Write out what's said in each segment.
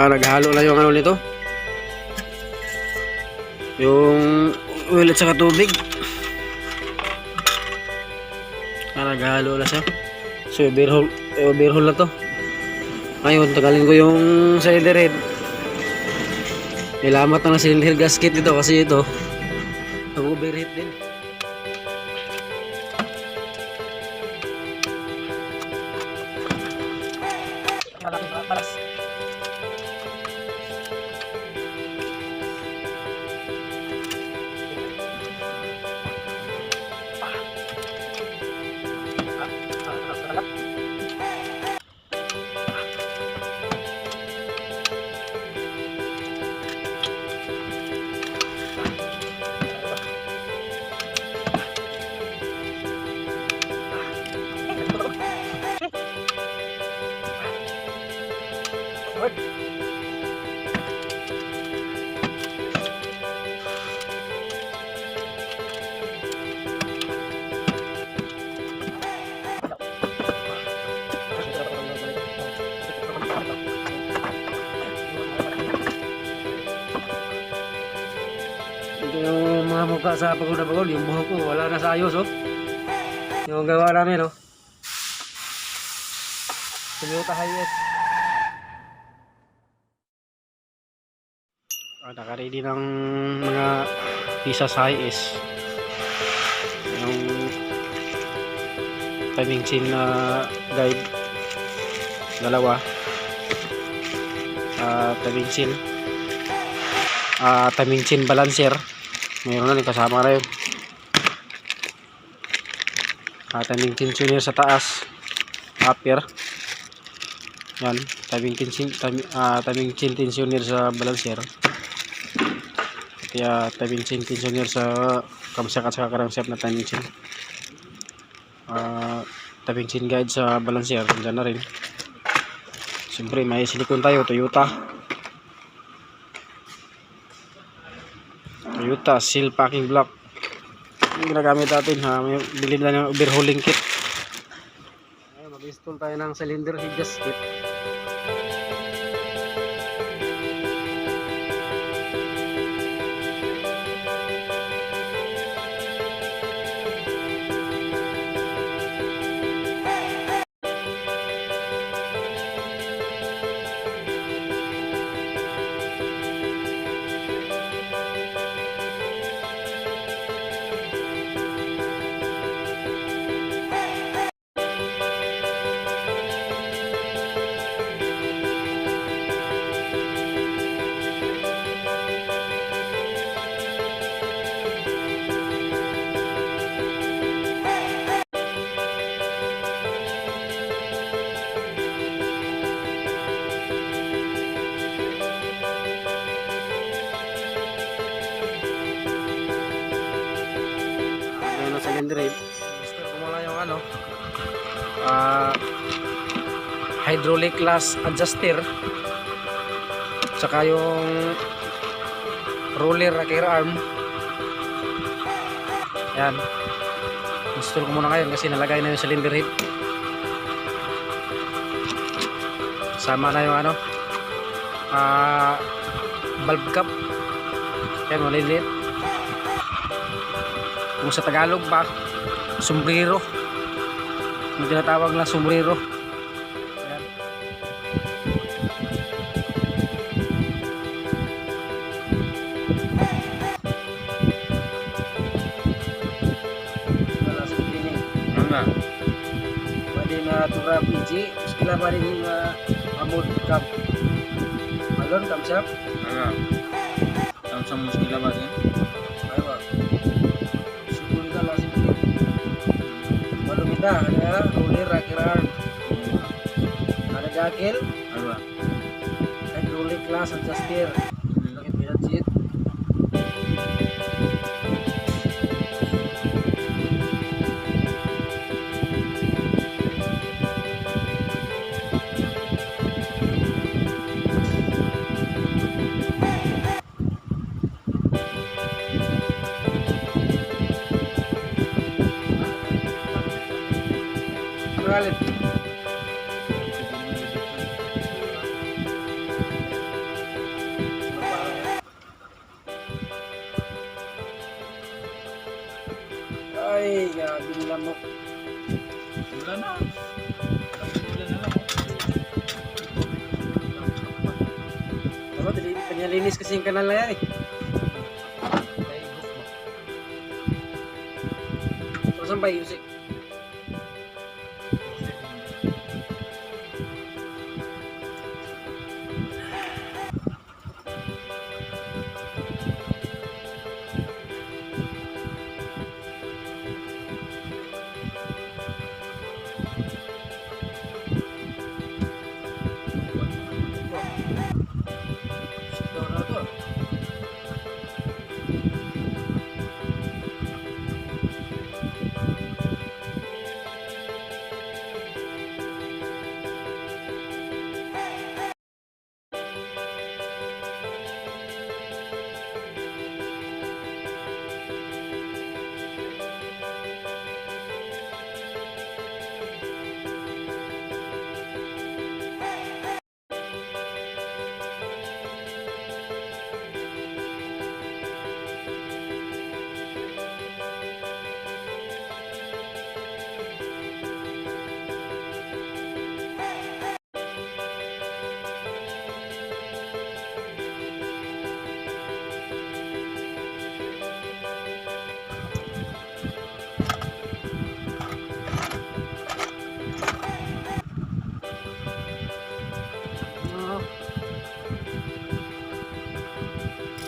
Naghalo na yung ano nito, yung oil at saka tubig. Naghalo na siya. So overhaul na to. Ngayon tagalin ko yung cylinder head. Ilamat na ng cylinder gasket dito kasi ito nag-overheat din. Balas. Yung mga mukha sa pagod na pagod, yung buhok ko wala na sa ayos, oh. Yung gawa namin, oh. Toyota Hiace. Naka-ready ng mga pisa sa Hiace. Yung timing chain na guide, dalawa. Timing chain balancer, mayroon na rin kasama na yun. Timing chain tuner sa taas, upper. Yan, timing chain tensioner sa balancer. Kaya timing chain tensioner sa kamsyak at saka crankshaft na timing chain. Timing chain guide sa balancer, dyan na rin. Siyempre may silicone tayo, Toyota seal packing block yung ginagamit natin, ha. May bilhin na ng overhauling kit. Mag-install tayo ng cylinder head gasket. Cylinder head. Gusto ko muna yung ano, hydraulic glass adjuster, saka yung roller rocker arm. Yan, install ko muna ngayon kasi nalagay na yung cylinder head. Sama na yung ano, valve cap. Yan, maliliit. Kung sa Tagalog ba, sombrero. Yung tinatawag na sombrero. Ayan. Pwede na turap iji, kila pa rin amod kap. Malon, kamsap? Kamsap muskila ba yan? Ada roller rocker arm, ada jakel, hydraulic glass adjuster, pakai pinat seat. Galit. Wala na. Wala na lang. Ako, pinalinis kasi yung kanal na yan eh. Saan ba yung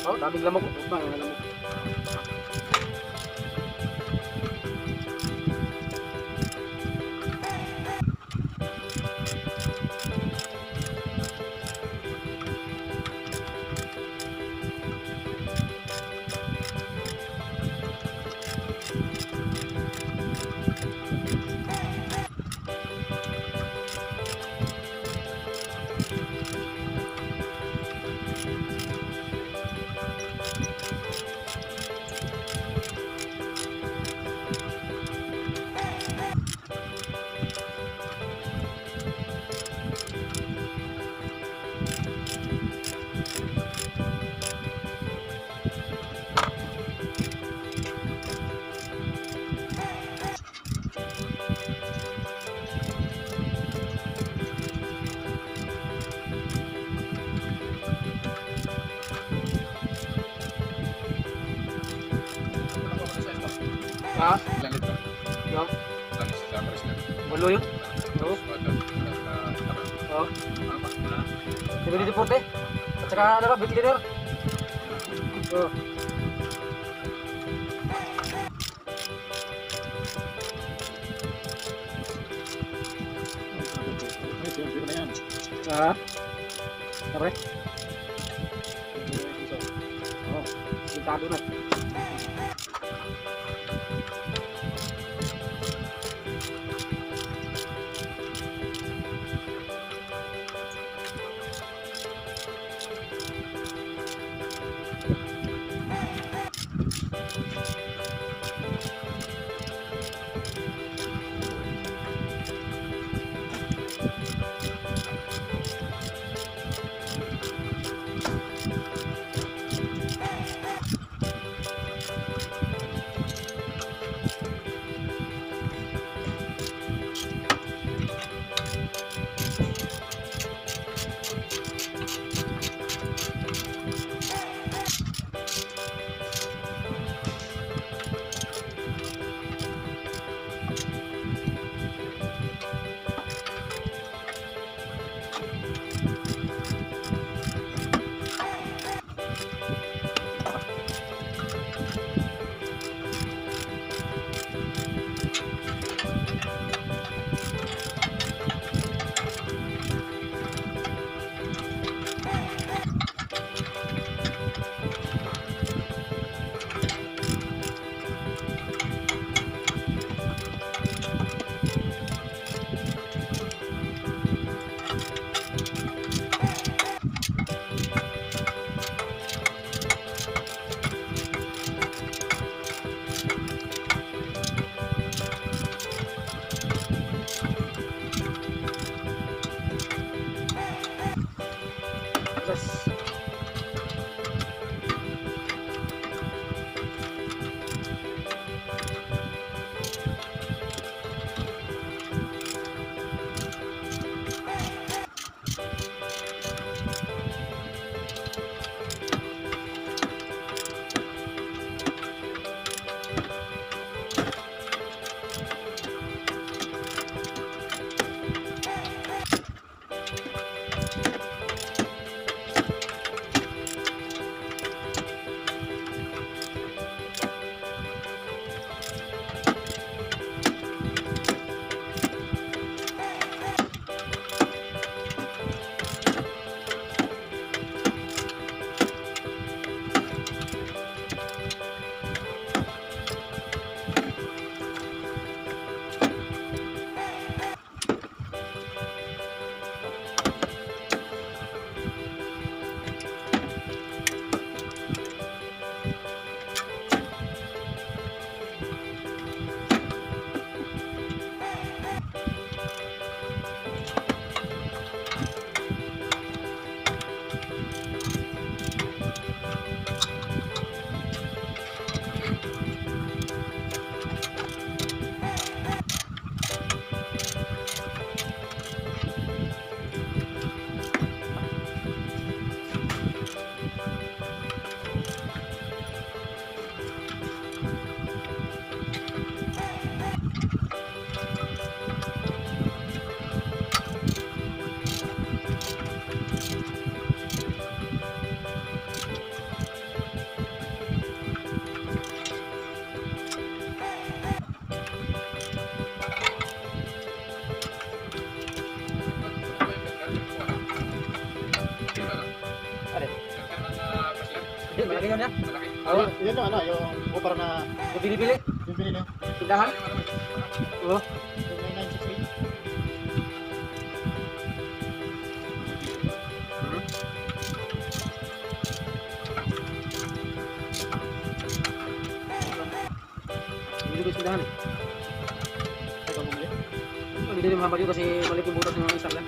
oh, daming lamok. Lamok. Ha? Ilang litro? Yo, Ilang sa Brazil? walo yun. Oo. Oo. Diba dito porte? At saka ano ba, beauty dinner? Oo. Ha? Kapre? Oo. Sintado na. yun ya? Malaki. Oo. Yun yung ano, yung kupar na Yung binibili. yung binili. Tindahan. Oo. Yung 9968. Hindi ko tindahan eh. Ay, kung bumili. Hindi din mahaba yun kasi maliit yung butas ng mga isang lang.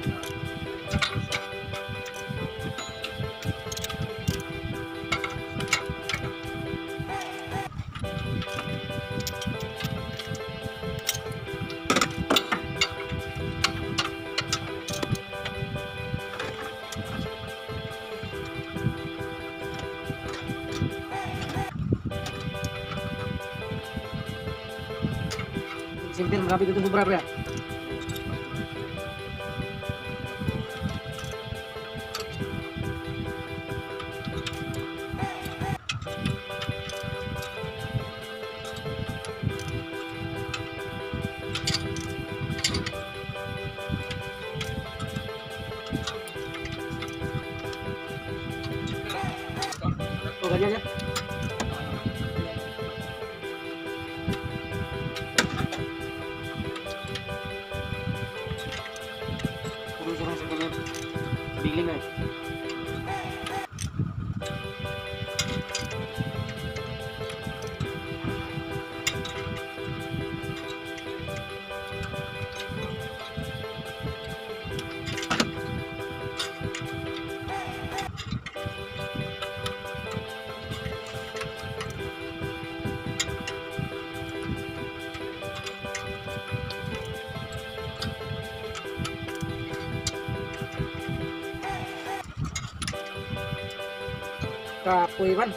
Simple, marami dito sobra pre. O, ganyan yan. Puro siya sa kanya. Biling na eh. Kapoy man.